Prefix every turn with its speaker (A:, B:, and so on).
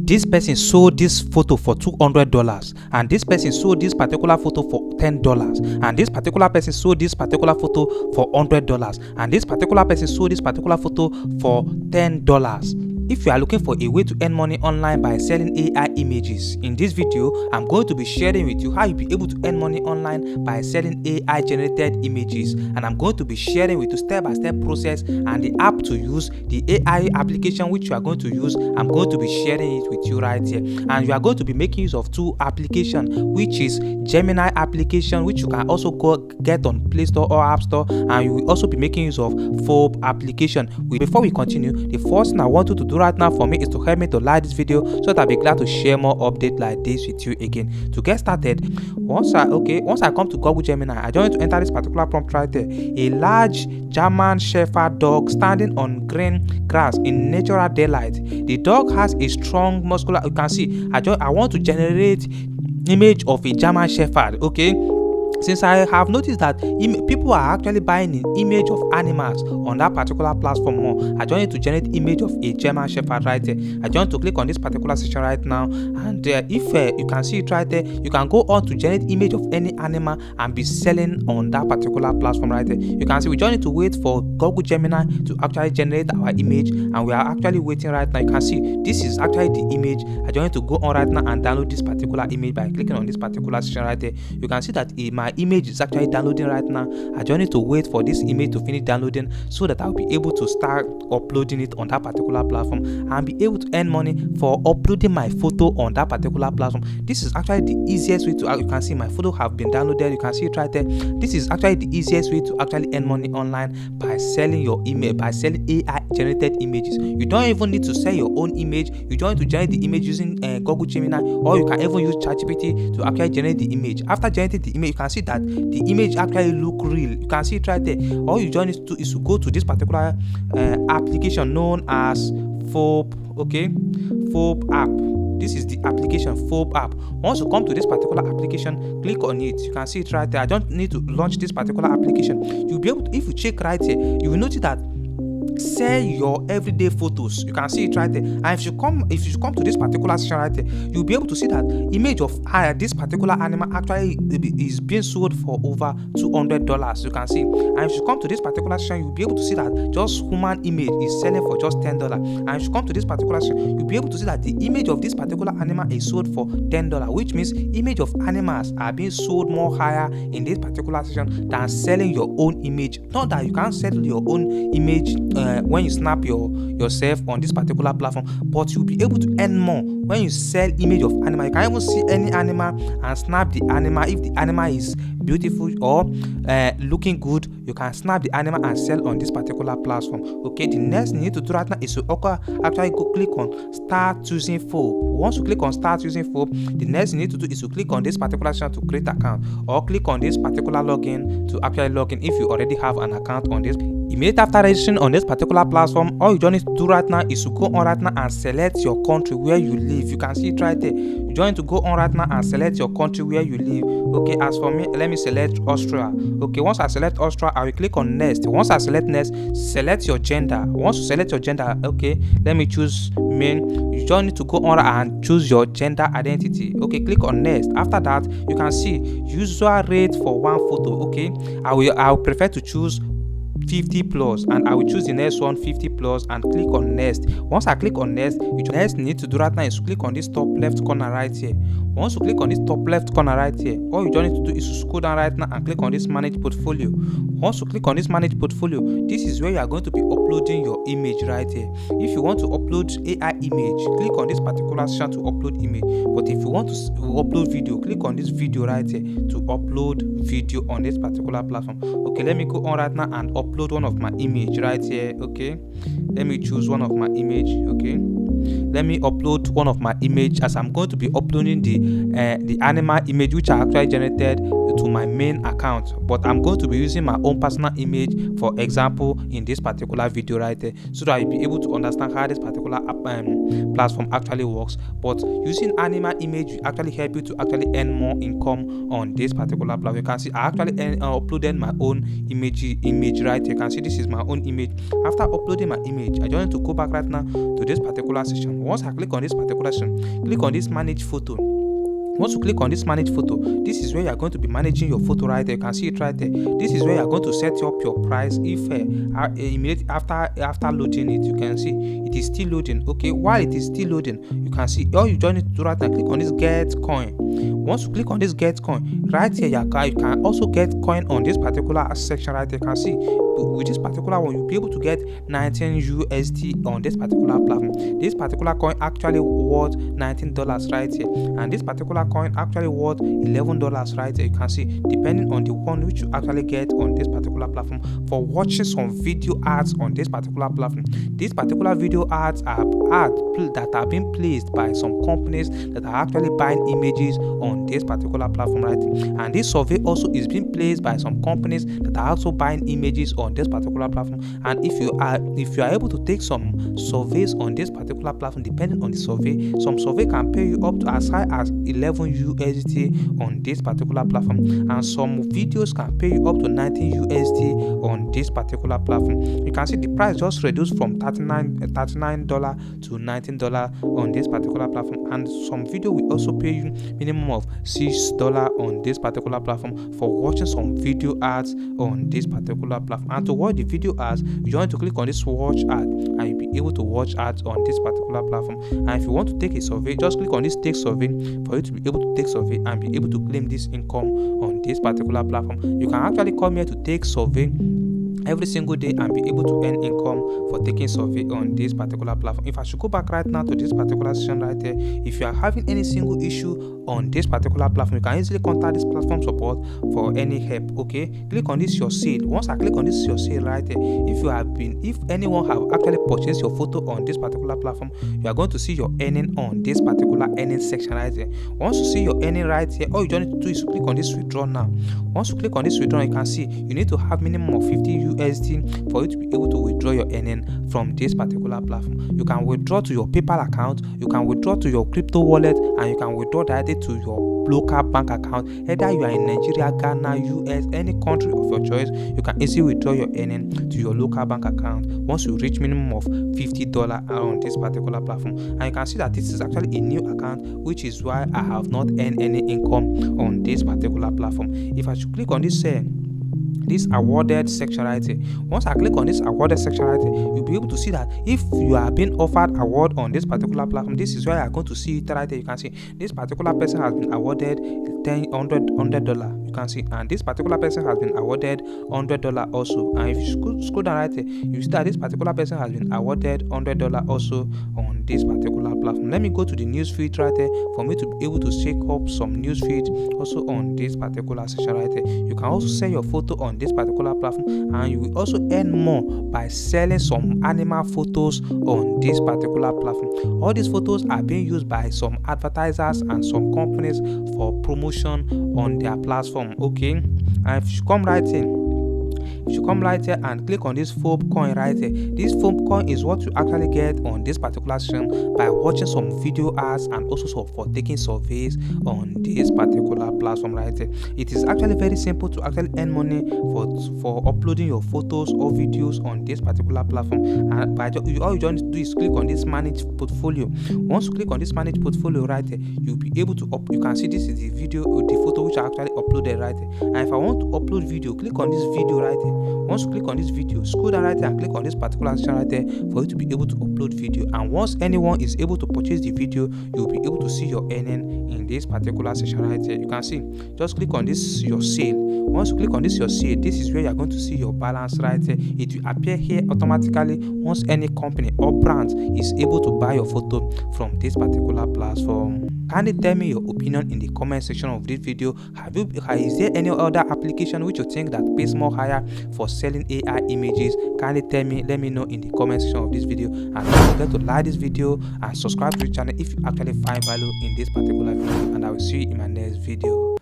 A: this person sold this photo for $200, and this person sold this particular photo for $10, and this particular person sold this particular photo for $100, and this particular person sold this particular photo for $10. If you are looking for a way to earn money online by selling AI images, in this video I'm going to be sharing with you how you'll be able to earn money online by selling AI generated images, and I'm going to be sharing with you step-by-step process and the app to use, the AI application which you are going to use. I'm going to be sharing it with you right here, and you are going to be making use of two applications, which is Gemini application, which you can also go get on Play Store or App Store, and you will also be making use of Foap application. Before we continue, the first thing I want you to do right now for me is to help me to like this video, so that I'll be glad to share more updates like this with you again. To get started, once I come to Google Gemini, I just need to enter this particular prompt right there. A large German Shepherd dog standing on green grass in natural daylight. The dog has a strong muscular, you can see I want to generate image of a German Shepherd. Okay, since I have noticed that people are actually buying an image of animals on that particular platform more, I just need to generate image of a German Shepherd right there. I just want to click on this particular section right now, and if you can see it right there, you can go on to generate image of any animal and be selling on that particular platform right there. You can see we just need to wait for Google Gemini to actually generate our image, and we are actually waiting right now. You can see this is actually the image. I just need to go on right now and download this particular image by clicking on this particular section right there. You can see that my image is actually downloading right now. I just need to wait for this image to finish downloading so that I'll be able to start uploading it on that particular platform and be able to earn money for uploading my photo on that particular platform. This is actually the easiest way to, you can see my photo have been downloaded. You can see it right there. This is actually the easiest way to actually earn money online by selling your image, by selling AI generated images. You don't even need to sell your own image. You don't need to generate the image using Google Gemini, or you can even use ChatGPT to actually generate the image. After generating the image, you can see that the image actually look real. You can see it right there. All you just need to do is to go to this particular application known as Foap. Okay, Foap app. This is the application Foap app. Once you come to this particular application, click on it. You can see it right there. I don't need to launch this particular application. You'll be able to, if you check right here, you will notice that sell your everyday photos. You can see it right there. And if you come to this particular section right there, you'll be able to see that image of this particular animal actually is being sold for over $200. You can see. And if you come to this particular section, you'll be able to see that just human image is selling for just $10. And if you come to this particular section, you'll be able to see that the image of this particular animal is sold for $10, which means image of animals are being sold more higher in this particular section than selling your own image. Not that you can't sell your own image when you snap yourself on this particular platform, but you'll be able to earn more when you sell image of animal. You can even see any animal and snap the animal. If the animal is beautiful or looking good, you can snap the animal and sell on this particular platform. Okay, the next thing you need to do right now is to actually go click on start using Foap. Once you click on start using Foap, the next thing you need to do is to click on this particular section to create account, or click on this particular login to actually log in if you already have an account on this. Immediately after registering on this particular platform, all you just need to do right now is to go on right now and select your country where you live. You can see it right there. You just need to go on right now and select your country where you live. Okay, as for me, let me select Austria. Okay, once I select Austria, I will click on next. Once I select next, select your gender. Once you select your gender, okay, let me choose men. You just need to go on and choose your gender identity. Okay, click on next. After that, you can see user rate for one photo. Okay, I will prefer to choose 50 plus, and I will choose the next one 50 plus and click on next. Once I click on next, you just need to do right now is to click on this top left corner right here. Once you click on this top left corner right here, all you just need to do is to scroll down right now and click on this manage portfolio. Once you click on this manage portfolio, this is where you are going to be uploading your image right here. If you want to upload AI image, click on this particular section to upload image. But if you want to upload video, click on this video right here to upload video on this particular platform. Okay, let me go on right now and upload one of my image right here. Okay, let me choose one of my image. Okay, let me upload one of my image, as I'm going to be uploading the animal image which I actually generated to my main account, but I'm going to be using my own personal image for example in this particular video right there, so that you'll be able to understand how this particular platform actually works. But using animal image will actually help you to actually earn more income on this particular platform. You can see I actually uploaded my own image right here. You can see this is my own image. After uploading my image, I just need to go back right now to this particular section. Once I click on this particular section, click on this manage photo. Once you click on this manage photo, this is where you are going to be managing your photo right there. You can see it right there. This is where you are going to set up your price. If immediately after loading it, you can see it is still loading. Okay, while it is still loading, you can see all you just need to do right now. Click on this get coin. Once you click on this get coin, right here you can also get coin on this particular section right there. You can see with this particular one, you'll be able to get 19 USD on this particular platform. This particular coin actually worth $19 right here, and this particular coin actually worth $11 right here. You can see, depending on the one which you actually get on this particular platform. For watching some video ads on this particular platform, these particular video ads are ads that are being placed by some companies that are actually buying images on this particular platform right here. And this survey also is being placed by some companies that are also buying images on this particular platform. And if you are able to take some surveys on this particular platform, depending on the survey, some survey can pay you up to as high as 11 USD on this particular platform, and some videos can pay you up to 19 USD on this particular platform. You can see the price just reduced from $39 to $19 on this particular platform, and some video will also pay you minimum of $6 on this particular platform for watching some video ads on this particular platform. And to watch the video ads, you want to click on this watch ad, and you'll be able to watch ads on this particular platform. And if you want to take a survey, just click on this take survey for you to be able to take survey and be able to claim this income on this particular platform. You can actually come here to take survey every single day and be able to earn income for taking survey on this particular platform. If I should go back right now to this particular section right there, if you are having any single issue on this particular platform, you can easily contact this platform support for any help. Okay, click on this your sale. Once I click on this your sale right there, if anyone have actually purchased your photo on this particular platform, you are going to see your earning on this particular earning section right there. Once you see your earning right here, all you just need to do is click on this withdraw now. Once you click on this withdraw, you can see you need to have minimum of 50 USD for you to be able to withdraw your earning from this particular platform. You can withdraw to your PayPal account, you can withdraw to your crypto wallet, and you can withdraw directly to your local bank account. Either you are in Nigeria, Ghana, US, any country of your choice, you can easily withdraw your earning to your local bank account once you reach minimum of $50 on this particular platform. And you can see that this is actually a new account, which is why I have not earned any income on this particular platform. If I should click on this this awarded section right here, once I click on this awarded section right here, you'll be able to see that if you are being offered award on this particular platform, this is where you are going to see it right here. You can see this particular person has been awarded $100. You can see, and this particular person has been awarded $100 also. And if you scroll down right here, you see that this particular person has been awarded $100 also on this particular platform. Let me go to the news feed right there for me to be able to check up some news feed also on this particular section right here. You can also sell your photo on this particular platform, and you will also earn more by selling some animal photos on this particular platform. All these photos are being used by some advertisers and some companies for promotion on their platform. Okay, and if you come right here and click on this Foap coin right here, this Foap coin is what you actually get on this particular section by watching some video ads and also for taking surveys on this particular platform right here. It is actually very simple to actually earn money for uploading your photos or videos on this particular platform. And all you just need to do is click on this manage portfolio. Once you click on this manage portfolio right here, you'll be able to you can see this is the video or the photo which I actually uploaded right here. And if I want to upload video, click on this video right here. Once you click on this video, scroll down right there and click on this particular section right there for you to be able to upload video. And once anyone is able to purchase the video, you'll be able to see your earning in this particular section right here. You can see, just click on this your sale. Once you click on this your sale, this is where you're going to see your balance right here. It will appear here automatically once any company or brand is able to buy your photo from this particular platform. Kindly tell me your opinion in the comment section of this video. Is there any other application which you think that pays more higher for selling AI images? Kindly tell me, let me know in the comment section of this video. And don't forget to like this video and subscribe to the channel if you actually find value in this particular video. And I will see you in my next video.